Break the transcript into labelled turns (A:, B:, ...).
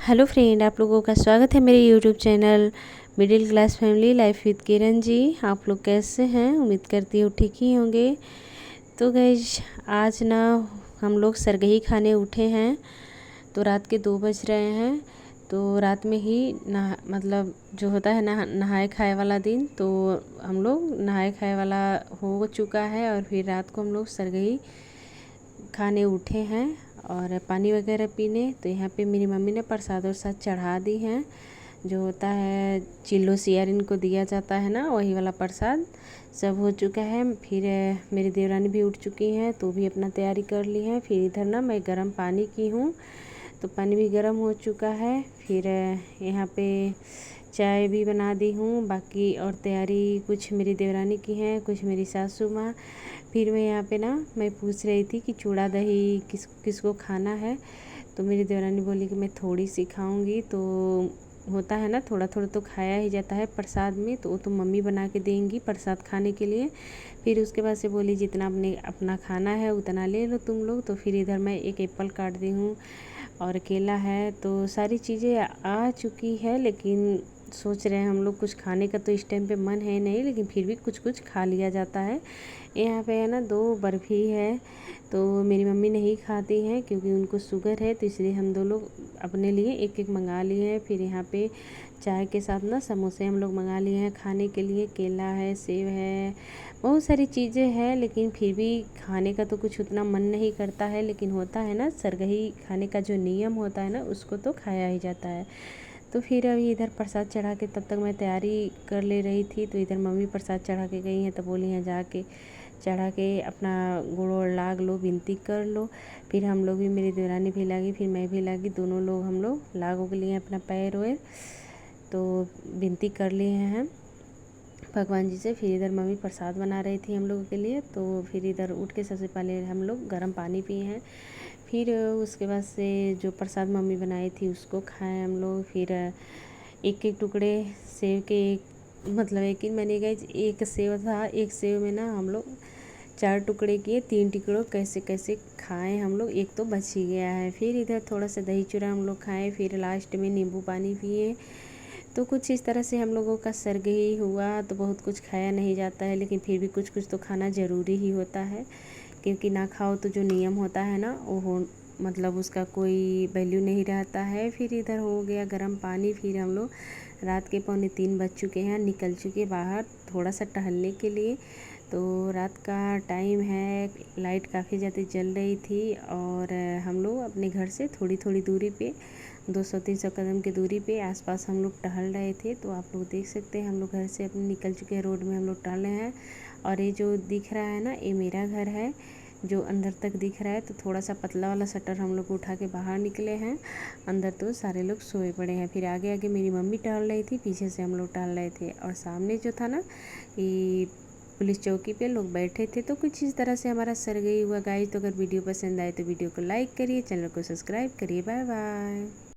A: Hello friend, आप लोगों का स्वागत है मेरे YouTube channel middle class family life with Kiran ji. आप लोग कैसे हैं? उम्मीद करती हूँ ठीक ही होंगे। तो गाइज आज ना हम लोग सरगही खाने उठे हैं। तो रात के 2 बज रहे हैं। तो रात में ही मतलब जो होता है ना नहाए खाए वाला दिन, तो हम लोग नहाए खाए वाला हो चुका है और फिर रात को हम लोग सरगही खाने उठे हैं और पानी वगैरह पीने। तो यहाँ पे मेरी मम्मी ने प्रसाद वरसाद चढ़ा दी हैं, जो होता है चिल्लो सियार इनको दिया जाता है ना, वही वाला प्रसाद सब हो चुका है। फिर मेरी देवरानी भी उठ चुकी हैं, तो भी अपना तैयारी कर ली है। फिर इधर ना मैं गर्म पानी की हूँ, तो पानी भी गर्म हो चुका है। फिर यहाँ पे चाय भी बना दी हूँ। बाकी और तैयारी कुछ मेरी देवरानी की है, कुछ मेरी सासू माँ। फिर मैं यहाँ पे ना मैं पूछ रही थी कि चूड़ा दही किसको खाना है। तो मेरी देवरानी बोली कि मैं थोड़ी सी खाऊंगी। तो होता है ना थोड़ा थोड़ा तो खाया ही जाता है प्रसाद में, तो वो तो मम्मी बना के देंगी प्रसाद खाने के लिए। फिर उसके बाद से बोली जितना अपना खाना है उतना ले लो तुम लोग। तो फिर इधर मैं एक एप्पल काट दी हूँ और केला है। तो सारी चीज़ें आ चुकी है, लेकिन सोच रहे हैं हम लोग कुछ खाने का तो इस टाइम पे मन है नहीं, लेकिन फिर भी कुछ कुछ खा लिया जाता है। यहाँ पे है ना 2 बर्फ़ी है, तो मेरी मम्मी नहीं खाती हैं क्योंकि उनको शुगर है, तो इसलिए हम 2 लोग अपने लिए एक एक मंगा लिए हैं। फिर यहाँ पे चाय के साथ ना समोसे हम लोग मंगा लिए हैं खाने के लिए। केला है, सेब है, बहुत सारी चीज़ें हैं, लेकिन फिर भी खाने का तो कुछ उतना मन नहीं करता है। लेकिन होता है ना सरगही खाने का जो नियम होता है ना, उसको तो खाया ही जाता है। तो फिर अभी इधर प्रसाद चढ़ा के तब तक मैं तैयारी कर ले रही थी। तो इधर मम्मी प्रसाद चढ़ा के गई हैं, तो बोली हैं जाके चढ़ा के अपना गुड़ और लाग लो, विनती कर लो। फिर हम लोग भी, मेरी देवरानी भी लागी, फिर मैं भी लागी, दोनों लोग हम लोग लाग उग लिए अपना पैर वैर, तो विनती कर लिए हैं भगवान जी से। फिर इधर मम्मी प्रसाद बना रही थी हम लोगों के लिए। तो फिर इधर उठ के सबसे पहले हम लोग गर्म पानी पिए हैं। फिर उसके बाद से जो प्रसाद मम्मी बनाई थी उसको खाएं हम लोग। फिर एक एक टुकड़े सेव के, मतलब एक ही मैंने गई, एक सेव था, एक सेव में ना हम लोग 4 टुकड़े किए, 3 टुकड़ों कैसे कैसे खाएं हम लोग, एक तो बच ही गया है। फिर इधर थोड़ा सा दही चूड़ा हम लोग खाएं, फिर लास्ट में नींबू पानी पिए। तो कुछ इस तरह से हम लोगों का सरगही हुआ। तो बहुत कुछ खाया नहीं जाता है, लेकिन फिर भी कुछ कुछ तो खाना ज़रूरी ही होता है, क्योंकि ना खाओ तो जो नियम होता है ना वो मतलब उसका कोई वैल्यू नहीं रहता है। फिर इधर हो गया गर्म पानी। फिर हम लोग रात के 2:45 बज चुके हैं, निकल चुके बाहर थोड़ा सा टहलने के लिए। तो रात का टाइम है, लाइट काफ़ी ज़्यादा जल रही थी और हम लोग अपने घर से थोड़ी थोड़ी दूरी पे, 200-300 कदम की दूरी पे आसपास हम लोग टहल रहे थे। तो आप लोग देख सकते हैं हम लोग घर से अपने निकल चुके हैं, रोड में हम लोग टहल रहे हैं। और ये जो दिख रहा है ना, ये मेरा घर है जो अंदर तक दिख रहा है। तो थोड़ा सा पतला वाला शटर हम लोग उठा के बाहर निकले हैं। अंदर तो सारे लोग सोए पड़े हैं। फिर आगे आगे मेरी मम्मी टहल रही थी, पीछे से हम लोग टहल रहे थे। और सामने जो था ना, ये पुलिस चौकी पे लोग बैठे थे। तो कुछ इस तरह से हमारा सरगही हुआ गाइस। तो अगर वीडियो पसंद आए तो वीडियो को लाइक करिए, चैनल को सब्सक्राइब करिए। Bye bye.